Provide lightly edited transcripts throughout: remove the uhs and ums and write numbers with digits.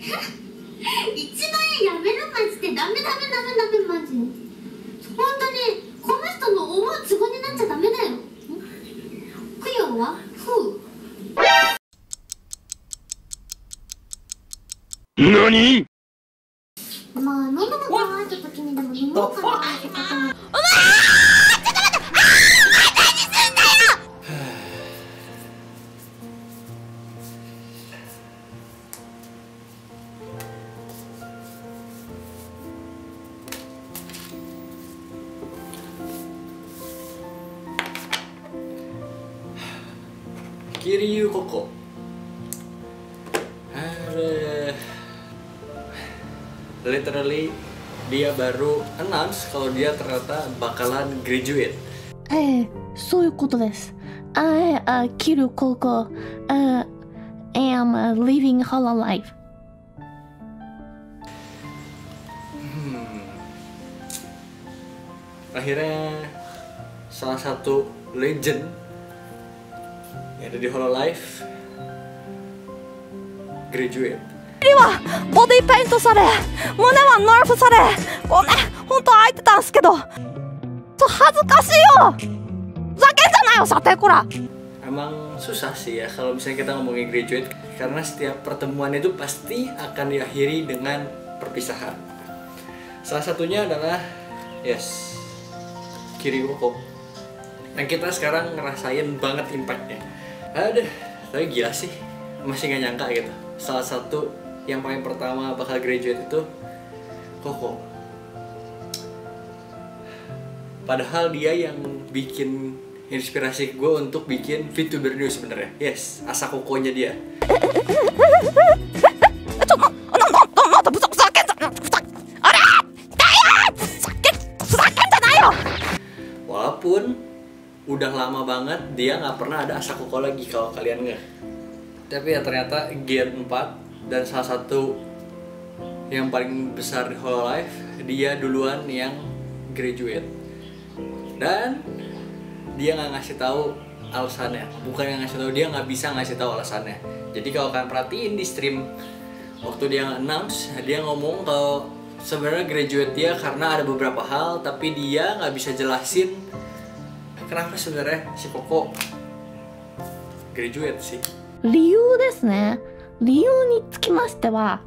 1万円やめるマジでダメダメダメダメマジ本当にこの人の思うツボになっちゃダメだよ供養はふう何まあ飲むのかなって時にでも飲もうかなってこともKiryu Koko. Literally dia baru announce kalau dia ternyata bakalan graduate. そういうことです。キルココ、am living hollow life. Akhirnya salah satu legend yang ada di Hololive graduate. はボディペイントされ、胸はナーフされ、こうね、本当は開いてたんすけど、恥ずかしいよ。ふざけんじゃないよ、さてこら。 Emang susah sih ya kalau misalnya kita ngomongin graduate karena setiap pertemuan itu pasti akan diakhiri dengan perpisahan. Salah satunya adalah Kiryu Koko. Dan kita sekarang ngerasain banget impactnya. Aduh, tapi gila sih, masih gak nyangka gitu. Salah satu yang paling pertama bakal graduate itu Koko. Padahal dia yang bikin inspirasi gue untuk bikin VTuber News sebenarnya. Yes, asa Kokonya dia. Walaupun udah lama banget dia nggak pernah ada asa Koko lagi kalau kalian nggak. Tapi ya ternyata Gear 4 dan salah satu yang paling besar di Hololive dia duluan yang graduate. Dan dia nggak ngasih tahu alasannya, bukan yang ngasih tahu, dia nggak bisa ngasih tahu alasannya. Jadi kalau kalian perhatiin di stream waktu dia announce, dia ngomong kalau sebenarnya graduate dia karena ada beberapa hal, tapi dia nggak bisa jelasin kenapa sebenarnya si Koko graduate sih. 理由ですね。理由につきましては、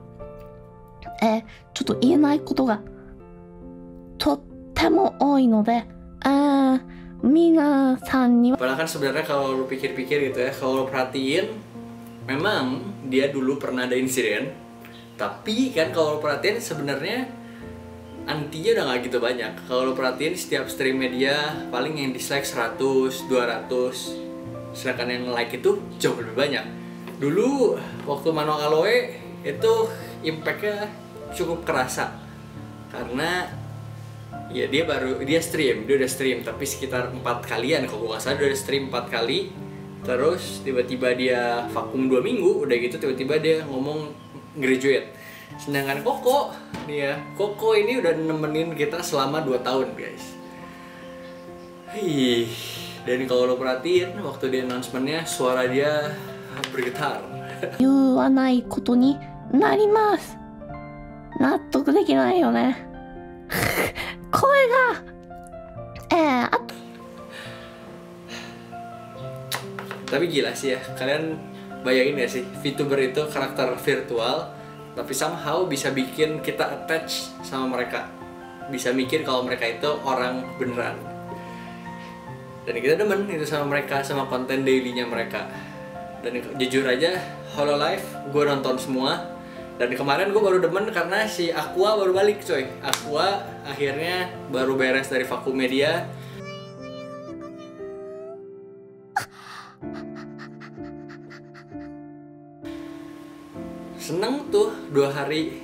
ちょっと言えないことがとっても多いので、皆さんには。 Padahal kan sebenarnya kalau lu pikir-pikir gitu ya, kalau lu perhatiin, memang dia dulu pernah ada insiden, tapi kan kalau lu perhatiin sebenarnya antinya udah nggak gitu banyak. Kalau lu perhatiin setiap streamnya dia paling yang dislike 100, 200, sedangkan yang like itu jauh lebih banyak. Dulu waktu Mano Aloe itu impactnya cukup kerasa karena ya dia udah stream tapi sekitar 4 kalian kalau gue nggak salah, dia udah stream 4 kali, terus tiba-tiba dia vakum 2 minggu, udah gitu tiba-tiba dia ngomong graduate. Sedangkan Koko ini udah nemenin kita selama 2 tahun guys. Dan kalau lo perhatiin waktu di announcement-nya suara dia bergetar. 言わないことになります。納得できないよね。声がTapi gila sih ya, kalian bayangin gak sih VTuber itu karakter virtual tapi somehow bisa bikin kita attach sama mereka, bisa mikir kalau mereka itu orang beneran, dan kita demen itu sama mereka, sama konten dailynya mereka. Dan jujur aja Hololive gue nonton semua, dan kemarin gue baru demen karena si Aqua baru balik coy. Aqua akhirnya baru beres dari vakum media. Seneng tuh 2 hari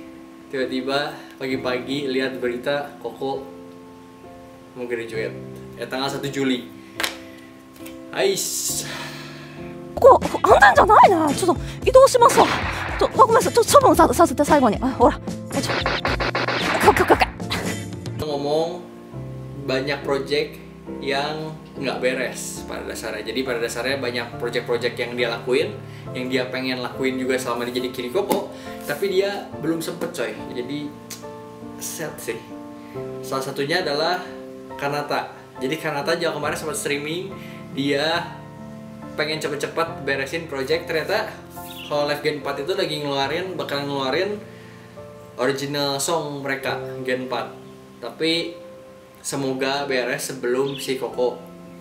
tiba-tiba pagi-pagi lihat berita Koko mau graduate tanggal 1 Juli. Ais. ここ安全じゃないな。ちょっと移動しますわ。ごめんなさい。処分させて最後に。ほら。Ngomong banyak project yang nggak beres pada dasarnya. Jadi pada dasarnya banyak project-project yang dia lakuin, yang dia pengen lakuin juga selama dia jadi Kiryu Koko, tapi dia belum sempet coy, jadi sad sih. Salah satunya adalah Kanata. Jadi Kanata juga kemarin sempat streaming, dia pengen cepet-cepet beresin project. Ternyata Hololive Gen 4 itu lagi bakal ngeluarin original song mereka Gen 4. Tapi semoga beres sebelum si Koko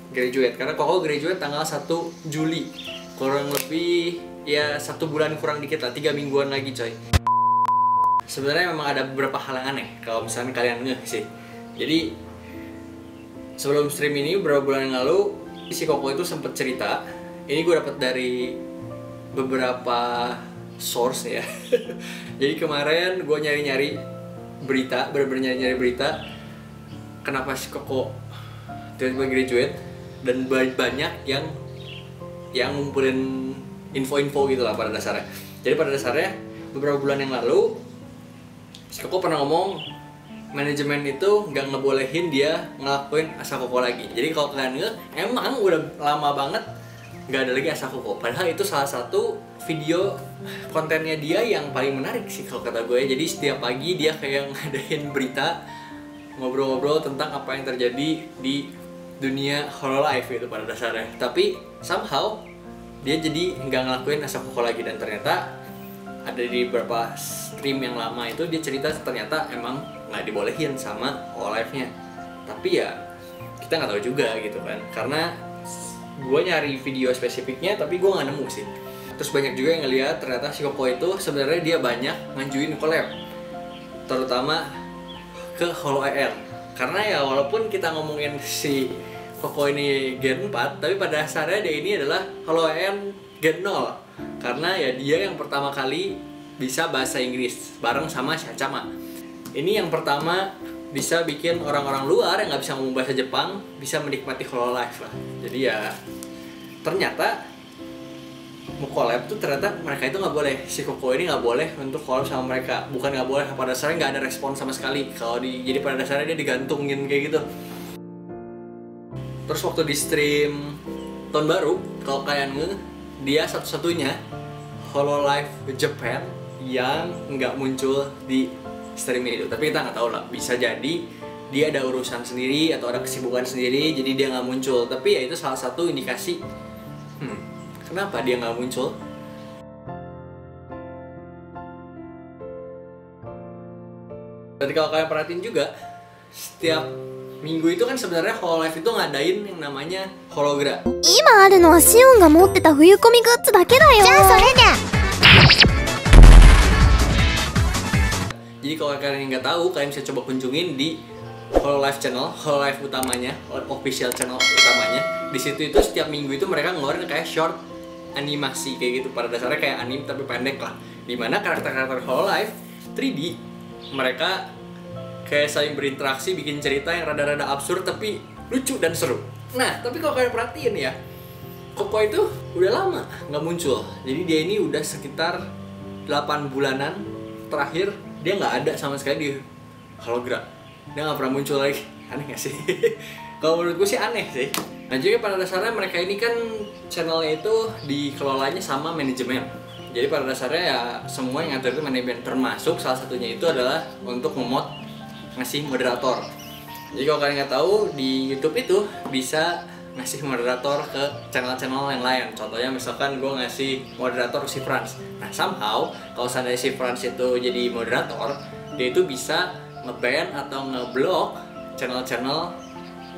graduate, karena Koko graduate tanggal 1 Juli, kurang lebih ya 1 bulan kurang dikit lah, 3 mingguan lagi coy. Sebenarnya memang ada beberapa hal yang aneh kalau misalnya kalian ngeh sih. Jadi sebelum stream ini beberapa bulan yang lalu si Koko itu sempet cerita, ini gue dapat dari beberapa source ya. Jadi kemarin gue nyari-nyari berita, bener-bener nyari-nyari berita kenapa si Koko tiba-tiba graduate, dan banyak yang ngumpulin info-info gitu lah pada dasarnya. Jadi pada dasarnya beberapa bulan yang lalu si Koko pernah ngomong manajemen itu nggak ngebolehin dia ngelakuin Asakoko lagi. Jadi kalau kalian nge, emang udah lama banget nggak ada lagi Asakoko. Padahal itu salah satu video kontennya dia yang paling menarik sih kalau kata gue. Jadi setiap pagi dia kayak ngadain berita, ngobrol-ngobrol tentang apa yang terjadi di dunia Hololive itu pada dasarnya. Tapi somehow dia jadi nggak ngelakuin Asakoko lagi, dan ternyata ada di beberapa stream yang lama itu dia cerita ternyata emang nggak dibolehin sama Hololive-nya. Tapi ya kita nggak tahu juga gitu kan, karena gue nyari video spesifiknya tapi gue nggak nemu sih. Terus banyak juga yang ngeliat ternyata si Koko itu sebenarnya dia banyak ngajuin collab, terutama ke HoloAR. Karena ya walaupun kita ngomongin si Koko ini Gen 4, tapi pada dasarnya dia ini adalah HoloAR Gen 0. Karena ya dia yang pertama kali bisa bahasa Inggris bareng sama Shachama. Ini yang pertama bisa bikin orang-orang luar yang nggak bisa ngomong bahasa Jepang bisa menikmati Hololive lah. Jadi ya ternyata mau collab tuh ternyata mereka itu nggak boleh. Si Koko ini nggak boleh untuk collab sama mereka. Bukan nggak boleh, pada dasarnya nggak ada respon sama sekali. Jadi pada dasarnya dia digantungin kayak gitu. Terus waktu di stream tahun baru, kalau kalian dia satu-satunya Hololive Japan yang nggak muncul di stream itu. Tapi kita nggak tahu lah, bisa jadi dia ada urusan sendiri atau ada kesibukan sendiri, jadi dia nggak muncul. Tapi ya itu salah satu indikasi kenapa dia nggak muncul. Jadi kalau kalian perhatiin juga, setiap minggu itu kan sebenarnya Hololive itu ngadain yang namanya hologra. 今あるのはシオンが持ってた冬コミグッズだけだよ。じゃあそれで。Jadi kalau kalian nggak tahu, kalian bisa coba kunjungin di Hololive channel, Hololive utamanya, official channel utamanya. Di situ itu setiap minggu itu mereka ngeluarin kayak short animasi kayak gitu. Pada dasarnya kayak anime tapi pendek lah. Dimana karakter-karakter Hololive 3D mereka kayak saling berinteraksi, bikin cerita yang rada-rada absurd tapi lucu dan seru. Nah, tapi kalau kalian perhatiin ya, Koko itu udah lama nggak muncul. Jadi dia ini udah sekitar 8 bulanan terakhir dia nggak ada sama sekali di hologram. Dia nggak pernah muncul lagi. Aneh nggak sih? Kalau menurut gue sih aneh sih. Nah, juga pada dasarnya mereka ini kan channelnya itu dikelolanya sama manajemen. Jadi pada dasarnya ya semua yang ngatur itu manajemen, termasuk salah satunya itu adalah untuk ngemod ngasih moderator. Jadi kalau kalian nggak tahu, di YouTube itu bisa ngasih moderator ke channel-channel yang lain. Contohnya misalkan gue ngasih moderator si Franz. Nah somehow kalau seandainya si Franz itu jadi moderator, dia itu bisa nge-ban atau nge-block channel-channel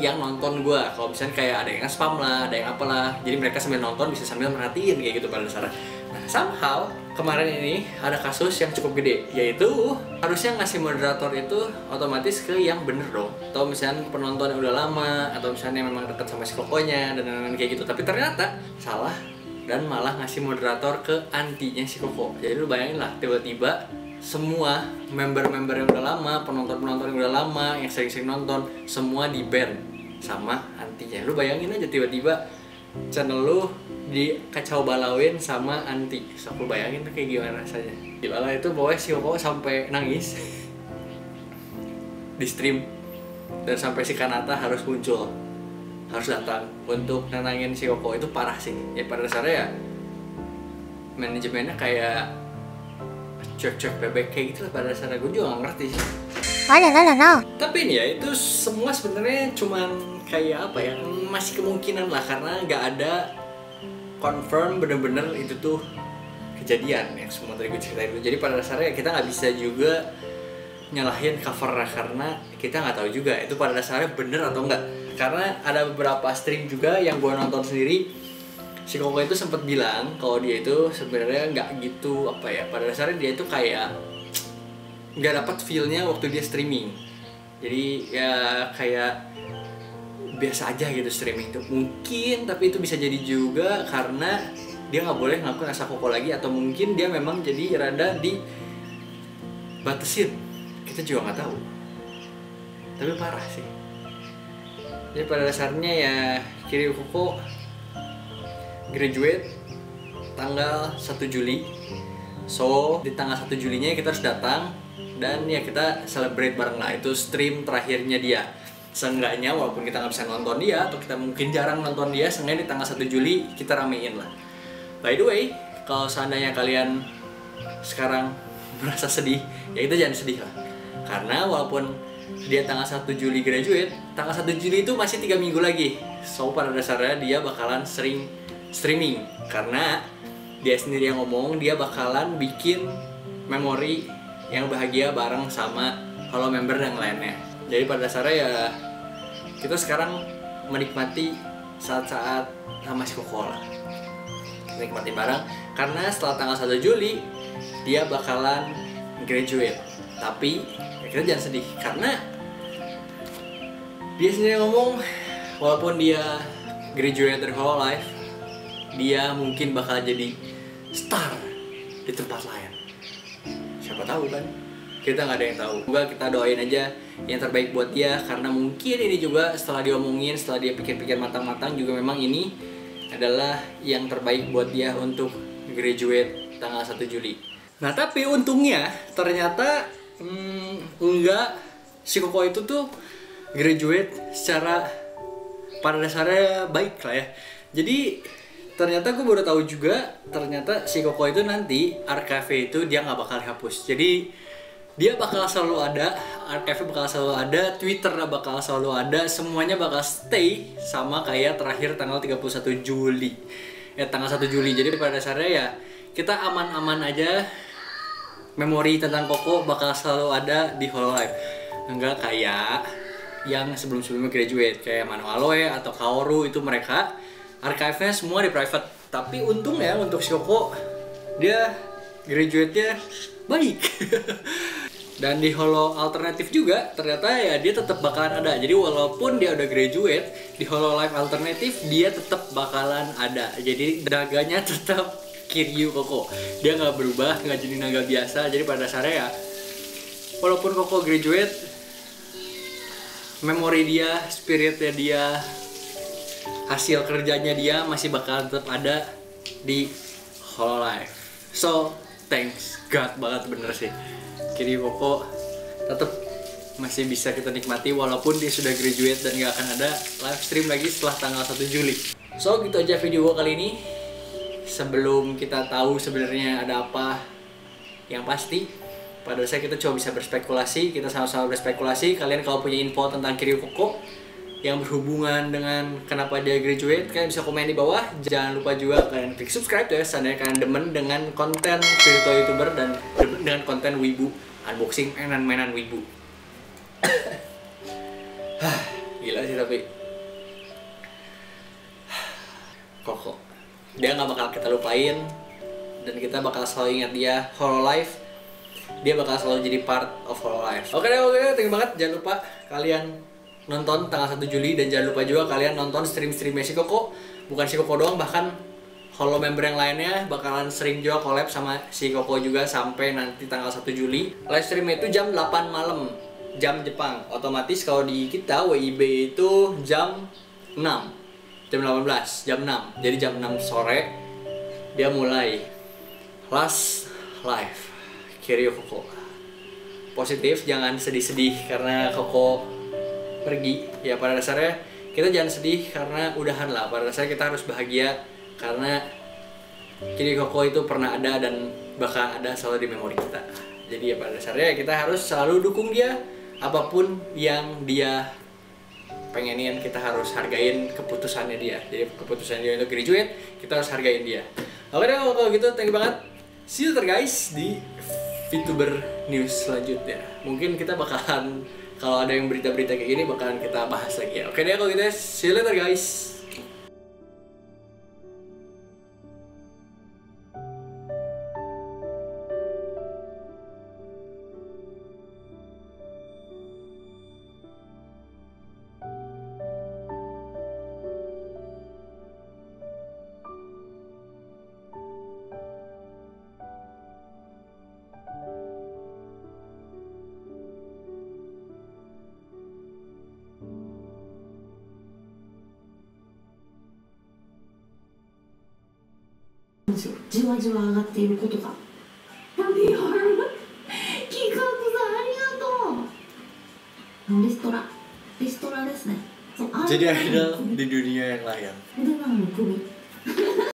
yang nonton gue. Kalau misalnya kayak ada yang spam lah, ada yang apalah, jadi mereka sambil nonton bisa sambil merhatiin kayak gitu pada dasarnya. Nah somehow kemarin ini ada kasus yang cukup gede, yaitu harusnya ngasih moderator itu otomatis ke yang bener dong, atau misalnya penonton yang udah lama, atau misalnya memang deket sama si Kokonya dan lain-lain kayak gitu. Tapi ternyata salah dan malah ngasih moderator ke antinya si Koko. Jadi lu bayangin lah, tiba-tiba semua member-member yang udah lama, penonton-penonton yang udah lama, yang sering-sering nonton, semua di-ban sama antinya. Lu bayangin aja tiba-tiba channel lu dikacau balauin sama anti. So aku bayangin tuh kayak gimana rasanya. Gila lah itu, pokoknya si Koko sampai nangis di stream, dan sampai si Kanata harus muncul, harus datang untuk nenangin si Koko. Itu parah sih. Ya pada dasarnya ya manajemennya kayak cuek-cuek bebek kayak gitu lah pada dasarnya. Gue juga gak ngerti sih. あらららら。 Tapi ini ya itu semua sebenarnya cuman kayak apa ya, masih kemungkinan lah karena nggak ada confirm bener-bener itu tuh kejadian yang semua tadi gue ceritain dulu. Jadi pada dasarnya kita nggak bisa juga nyalahin cover karena kita nggak tahu juga itu pada dasarnya bener atau enggak. Karena ada beberapa stream juga yang gue nonton sendiri, si Koko itu sempat bilang kalau dia itu sebenarnya nggak gitu apa ya, pada dasarnya dia itu kayak nggak dapat feel-nya waktu dia streaming. Jadi ya kayak biasa aja gitu streaming itu mungkin, tapi itu bisa jadi juga karena dia nggak boleh ngelakuin asa Koko lagi, atau mungkin dia memang jadi rada dibatasin, kita juga nggak tahu. Tapi parah sih. Jadi pada dasarnya ya Kiryu Koko graduate tanggal 1 Juli. So di tanggal 1 Julinya kita harus datang dan ya kita celebrate bareng lah. Itu stream terakhirnya dia. Seenggaknya walaupun kita nggak bisa nonton dia atau kita mungkin jarang nonton dia, seenggaknya di tanggal 1 Juli kita ramein lah. By the way, kalau seandainya kalian sekarang merasa sedih, ya itu jangan sedih lah. Karena walaupun dia tanggal 1 Juli graduate, tanggal 1 Juli itu masih 3 minggu lagi. So pada dasarnya dia bakalan sering streaming karena dia sendiri yang ngomong dia bakalan bikin memori yang bahagia bareng sama Holo member yang lainnya. Jadi pada dasarnya ya kita sekarang menikmati saat-saat sama si Koko lah, nikmatin bareng karena setelah tanggal 1 Juli dia bakalan graduate. Tapi ya kita jangan sedih karena dia sendiri ngomong walaupun dia graduate dari Hololive, dia mungkin bakal jadi star di tempat lain. Siapa tahu kan? Kita nggak ada yang tahu. Semoga kita doain aja yang terbaik buat dia karena mungkin ini juga setelah diomongin, setelah dia pikir-pikir matang-matang juga memang ini adalah yang terbaik buat dia untuk graduate tanggal 1 Juli. Nah tapi untungnya ternyata enggak, si Koko itu tuh graduate secara pada dasarnya baik lah ya. Jadi ternyata gue baru tahu juga ternyata si Koko itu nanti archive itu dia nggak bakal dihapus. Jadi dia bakal selalu ada, archive bakal selalu ada, Twitter bakal selalu ada, semuanya bakal stay sama kayak terakhir tanggal 31 Juli. Tanggal 1 Juli. Jadi pada dasarnya ya kita aman-aman aja. Memori tentang Koko bakal selalu ada di Hololive. Enggak kayak yang sebelum-sebelumnya graduate kayak Mano Aloe atau Kaoru, itu mereka archive-nya semua di private. Tapi untung ya untuk si Koko dia graduate-nya baik. Dan di Holo alternatif juga ternyata ya dia tetap bakalan ada. Jadi walaupun dia udah graduate, di Hololive alternatif dia tetap bakalan ada. Jadi naganya tetap Kiryu Koko. Dia nggak berubah, nggak jadi naga biasa. Jadi pada dasarnya ya walaupun Koko graduate, memori dia, spiritnya dia, hasil kerjanya dia masih bakal tetap ada di Hololive. So thanks God banget bener sih, Kiryu Koko tetap masih bisa kita nikmati walaupun dia sudah graduate dan gak akan ada live stream lagi setelah tanggal 1 Juli. So gitu aja video gue kali ini. Sebelum kita tahu sebenarnya ada apa yang pasti, pada dasarnya kita coba bisa berspekulasi, kita sama-sama berspekulasi. Kalian kalau punya info tentang Kiryu Koko yang berhubungan dengan kenapa dia graduate, kalian bisa komen di bawah. Jangan lupa juga kalian klik subscribe ya, seandainya kalian demen dengan konten virtual youtuber dan demen dengan konten wibu, unboxing mainan-mainan wibu. Gila sih tapi Koko, dia nggak bakal kita lupain dan kita bakal selalu ingat dia. Hololive, dia bakal selalu jadi part of Hololive. Oke, thank you banget. Jangan lupa kalian nonton tanggal 1 Juli dan jangan lupa juga kalian nonton stream-streamnya si Koko. Bukan si Koko doang, bahkan Holo member yang lainnya bakalan sering juga collab sama si Koko juga sampai nanti tanggal 1 Juli. Live streamnya itu jam 8 malam, jam Jepang. Otomatis kalau di kita WIB itu jam 6, jam 18, jam 6. Jadi jam 6 sore dia mulai last live Kiryu Koko. Positif, jangan sedih-sedih karena Koko pergi. Ya pada dasarnya kita jangan sedih karena udahan lah. Pada dasarnya kita harus bahagia karena Kiryu Koko itu pernah ada dan bakal ada selalu di memori kita. Jadi ya pada dasarnya kita harus selalu dukung dia, apapun yang dia pengenin, kita harus hargain keputusannya dia. Jadi keputusan dia untuk graduate, kita harus hargain dia. Oke deh, kalau gitu thank you banget. See you later guys di VTuber News selanjutnya. Mungkin kita bakalan, kalau ada yang berita-berita kayak gini bakalan kita bahas lagi ya. Oke deh kalau gitu, see you later guys.じわじわ上がっていることが。リアル企画さんありがとう。リストラですね。そう Jadi idol di dunia yang lain. 腕なの首